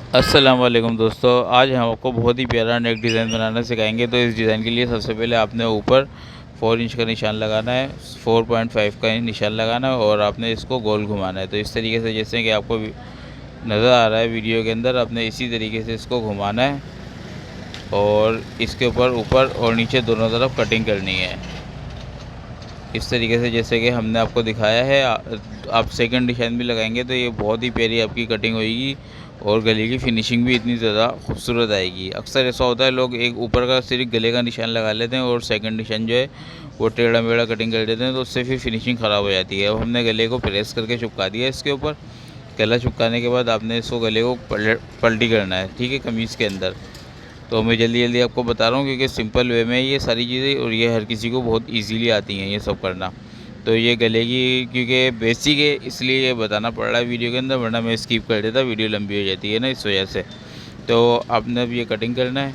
अस्सलाम वालेकुम दोस्तों, आज हम आपको बहुत ही प्यारा नेक डिज़ाइन बनाना सिखाएंगे। तो इस डिज़ाइन के लिए सबसे पहले आपने ऊपर 4 इंच का निशान लगाना है, 4.5 का निशान लगाना है और आपने इसको गोल घुमाना है। तो इस तरीके से जैसे कि आपको नज़र आ रहा है वीडियो के अंदर, आपने इसी तरीके से इसको घुमाना है और इसके ऊपर ऊपर और नीचे दोनों तरफ कटिंग करनी है। इस तरीके से जैसे कि हमने आपको दिखाया है। आप सेकंड डिज़ाइन भी लगाएंगे तो ये बहुत ही प्यारी आपकी कटिंग होएगी और गले की फिनिशिंग भी इतनी ज़्यादा खूबसूरत आएगी। अक्सर ऐसा होता है, लोग एक ऊपर का सिर्फ गले का निशान लगा लेते हैं और सेकंड निशान जो है वो टेढ़ा मेढ़ा कटिंग कर देते हैं, तो उससे फिर फिनिशिंग ख़राब हो जाती है। अब हमने गले को प्रेस करके चिपका दिया इसके ऊपर। गला चिपकाने के बाद आपने इसको गले को पलटी करना है, ठीक है, कमीज़ के अंदर। तो मैं जल्दी जल्दी आपको बता रहा हूँ क्योंकि सिंपल वे में ये सारी चीज़ें और ये हर किसी को बहुत इजीली आती हैं ये सब करना। तो ये गले की क्योंकि बेसिक है इसलिए ये बताना पड़ रहा है वीडियो के अंदर, वरना मैं स्किप कर देता, वीडियो लंबी हो जाती है ना, इस वजह से। तो आपने अब ये कटिंग करना है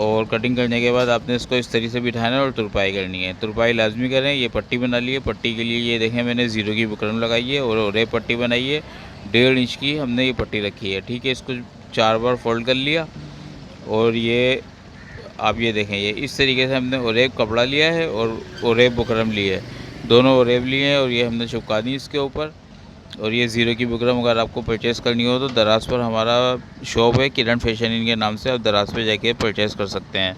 और कटिंग करने के बाद आपने इसको इस तरीके से बिठाना है और तुरपाई करनी है। तुरपाई लाजमी करें। ये पट्टी बना ली है, पट्टी के लिए ये देखें मैंने ज़ीरो की बुकरम लगाई है और रेप पट्टी बनाई है। 1.5 इंच की हमने ये पट्टी रखी है, ठीक है। इसको 4 बार फोल्ड कर लिया और ये आप ये देखें, ये इस तरीके से हमने ओरेब कपड़ा लिया है और ओरेब बुकरम ली है, दोनों ओरेब लिए हैं और ये हमने चिपका दी इसके ऊपर। और ये ज़ीरो की बुकरम अगर आपको परचेज़ करनी हो तो दराज पर हमारा शॉप है किरण फैशन इनके नाम से, आप दराज पे जाके परचेज़ कर सकते हैं।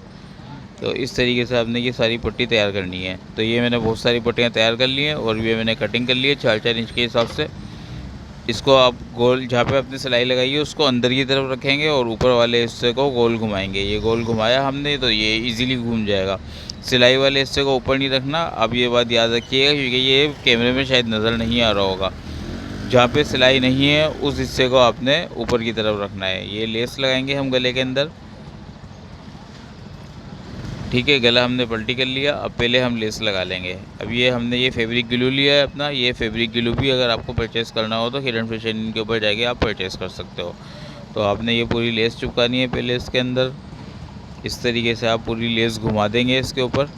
तो इस तरीके से आपने ये सारी पट्टी तैयार करनी है। तो ये मैंने बहुत सारी पट्टियाँ तैयार कर ली हैं और ये मैंने कटिंग कर ली है 4-4 इंच के हिसाब से। इसको आप गोल जहाँ पे आपने सिलाई लगाई है उसको अंदर की तरफ रखेंगे और ऊपर वाले हिस्से को गोल घुमाएंगे। ये गोल घुमाया हमने तो ये इजीली घूम जाएगा। सिलाई वाले हिस्से को ऊपर नहीं रखना, अब ये बात याद रखिएगा क्योंकि ये कैमरे में शायद नज़र नहीं आ रहा होगा। जहाँ पे सिलाई नहीं है उस हिस्से को आपने ऊपर की तरफ रखना है। ये लेस लगाएंगे हम गले के अंदर, ठीक है। गला हमने पलटी कर लिया, अब पहले हम लेस लगा लेंगे। अब ये हमने ये फैब्रिक ग्लू लिया है अपना, ये फैब्रिक ग्लू भी अगर आपको परचेज़ करना हो तो हिडन फैशन के ऊपर जाके आप परचेज़ कर सकते हो। तो आपने ये पूरी लेस चिपकानी है पहले इसके अंदर। इस तरीके से आप पूरी लेस घुमा देंगे इसके ऊपर।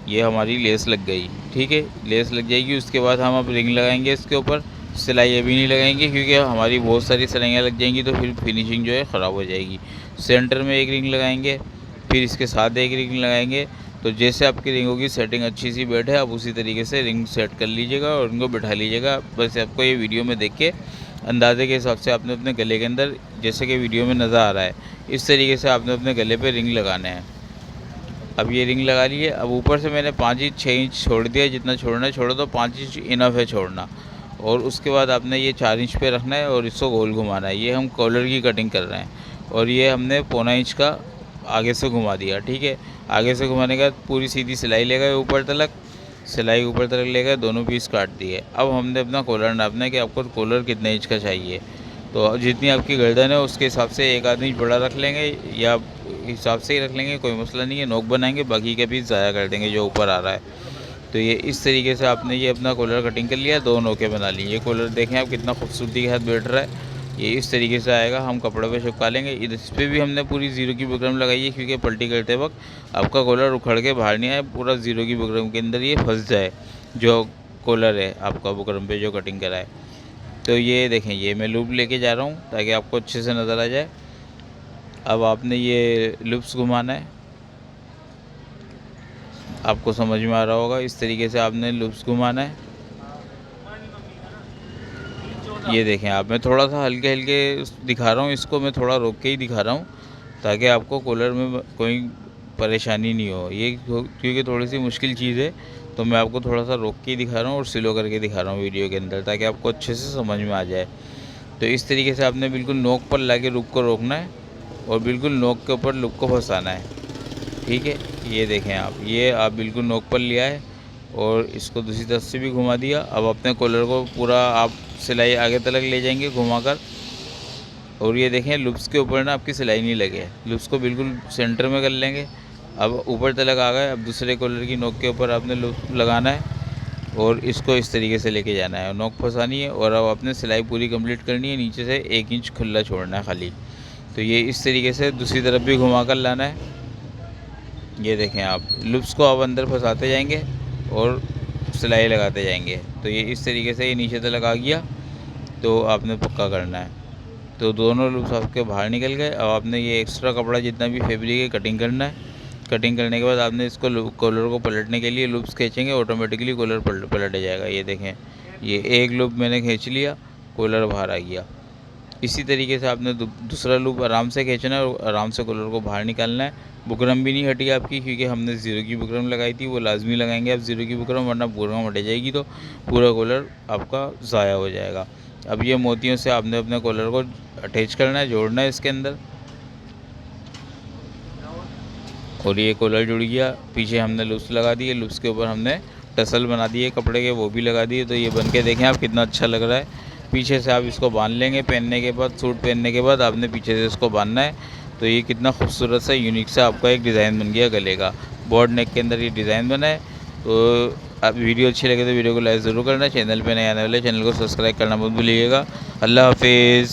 ये हमारी लेस लग गई, ठीक है, लेस लग जाएगी। उसके बाद हम अब रिंग लगाएंगे इसके ऊपर। सिलाई अभी नहीं लगाएंगे क्योंकि हमारी बहुत सारी सिलाइयाँ लग जाएंगी तो फिर फिनिशिंग जो है ख़राब हो जाएगी। सेंटर में एक रिंग लगाएंगे, फिर इसके साथ एक रिंग लगाएंगे। तो जैसे आपकी रिंगों की सेटिंग अच्छी सी बैठे आप उसी तरीके से रिंग सेट कर लीजिएगा और उनको बैठा लीजिएगा। बस आपको ये वीडियो में देख के अंदाजे के हिसाब से आपने अपने गले के अंदर, जैसे कि वीडियो में नज़र आ रहा है, इस तरीके से आपने अपने गले पे रिंग लगाना है। अब ये रिंग लगा ली है। अब ऊपर से मैंने 5 इंच 6 इंच छोड़ दिया, जितना छोड़ना है छोड़ो, तो 5 इंच इनफ है छोड़ना। और उसके बाद आपने ये 4 इंच पे रखना है और इसको गोल घुमाना है। ये हम कॉलर की कटिंग कर रहे हैं और ये हमने 1.25 इंच का आगे से घुमा दिया, ठीक है। आगे से घुमाने के बाद पूरी सीधी सिलाई ले गए ऊपर तलक, सिलाई ऊपर तलक ले गए, दोनों पीस काट दिए। अब हमने अपना कॉलर नापना है कि आपको कॉलर कितने इंच का चाहिए। तो जितनी आपकी गर्दन है उसके हिसाब से 1 आध इंच बड़ा रख लेंगे या हिसाब से ही रख लेंगे, कोई मसला नहीं है। नोक बनाएंगे, बाकी का पीस ज़ाया कर देंगे जो ऊपर आ रहा है। तो ये इस तरीके से आपने ये अपना कॉलर कटिंग कर लिया, 2 नोकें बना ली। ये कॉलर देखें आप कितना खूबसूरती के साथ बैठ रहा है। ये इस तरीके से आएगा, हम कपड़े पे चिपका लेंगे। इस पर भी हमने पूरी ज़ीरो की बुकरम लगाई है क्योंकि पलटी करते वक्त आपका कॉलर उखड़ के बाहर नहीं आए, पूरा ज़ीरो की बुकरम के अंदर ये फंस जाए जो कॉलर है आपका बुकरम पे जो कटिंग करा है। तो ये देखें, ये मैं लूप लेके जा रहा हूँ ताकि आपको अच्छे से नज़र आ जाए। अब आपने ये लूप्स घुमाना है, आपको समझ में आ रहा होगा। इस तरीके से आपने लूप्स घुमाना है। ये देखें आप, मैं थोड़ा सा हल्के हल्के दिखा रहा हूँ इसको, मैं थोड़ा रोक के ही दिखा रहा हूँ ताकि आपको कॉलर में कोई परेशानी नहीं हो। ये क्योंकि थोड़ी सी मुश्किल चीज़ है तो मैं आपको थोड़ा सा रोक के ही दिखा रहा हूँ और स्लो करके दिखा रहा हूँ वीडियो के अंदर ताकि आपको अच्छे से समझ में आ जाए। तो इस तरीके से आपने बिल्कुल नोक पर लाके लूप को रोकना है और बिल्कुल नोक के ऊपर लूप को फंसाना है, ठीक है। ये देखें आप, ये आप बिल्कुल नोक पर लिया है और इसको दूसरी तरफ से भी घुमा दिया। अब अपने कॉलर को पूरा आप सिलाई आगे तक ले जाएंगे घुमाकर और ये देखें लूप्स के ऊपर ना आपकी सिलाई नहीं लगे, लूप्स को बिल्कुल सेंटर में कर लेंगे। अब ऊपर तलक आ गए। अब दूसरे कॉलर की नोक के ऊपर आपने लूप लगाना है और इसको इस तरीके से लेके जाना है, नोक फंसानी है और अब आपने सिलाई पूरी कंप्लीट करनी है। नीचे से 1 इंच खुला छोड़ना है खाली। तो ये इस तरीके से दूसरी तरफ भी घुमा कर लाना है। ये देखें आप, लूप्स को आप अंदर फंसाते जाएंगे और सिलाई लगाते जाएंगे। तो ये इस तरीके से ये नीचे तक आ गया तो आपने पक्का करना है। तो दोनों लूप्स आपके बाहर निकल गए। अब आपने ये एक्स्ट्रा कपड़ा जितना भी फैब्रिक है कटिंग करना है। कटिंग करने के बाद आपने इसको कॉलर को पलटने के लिए लूप्स खींचेंगे, ऑटोमेटिकली कॉलर पलट जाएगा। ये देखें, ये एक लूप मैंने खींच लिया, कॉलर बाहर आ गया। इसी तरीके से आपने दूसरा लूप आराम से खींचना है और आराम से कॉलर को बाहर निकालना है। बुकरम भी नहीं हटी आपकी, क्योंकि हमने ज़ीरो की बुकरम लगाई थी। वो लाजमी लगाएंगे आप ज़ीरो की बुकरम, वरना बुकरम हट जाएगी तो पूरा कॉलर आपका ज़ाया हो जाएगा। अब ये मोतियों से आपने अपने कॉलर को अटैच करना है, जोड़ना है इसके अंदर। और ये कॉलर जुड़ गया। पीछे हमने लूप्स लगा दिए, लूप्स के ऊपर हमने टसल बना दिए कपड़े के, वो भी लगा दिए। तो ये बन के देखें आप कितना अच्छा लग रहा है। पीछे से आप इसको बांध लेंगे, पहनने के बाद, सूट पहनने के बाद आपने पीछे से इसको बांधना है। तो ये कितना खूबसूरत सा यूनिक सा आपका एक डिज़ाइन बन गया गले का। बॉर्ड नेक के अंदर ये डिज़ाइन बना है। तो आप वीडियो अच्छी लगे तो वीडियो को लाइक ज़रूर करना। चैनल पे नए आने वाले चैनल को सब्सक्राइब करना मत भूलिएगा। अल्लाह हाफिज़।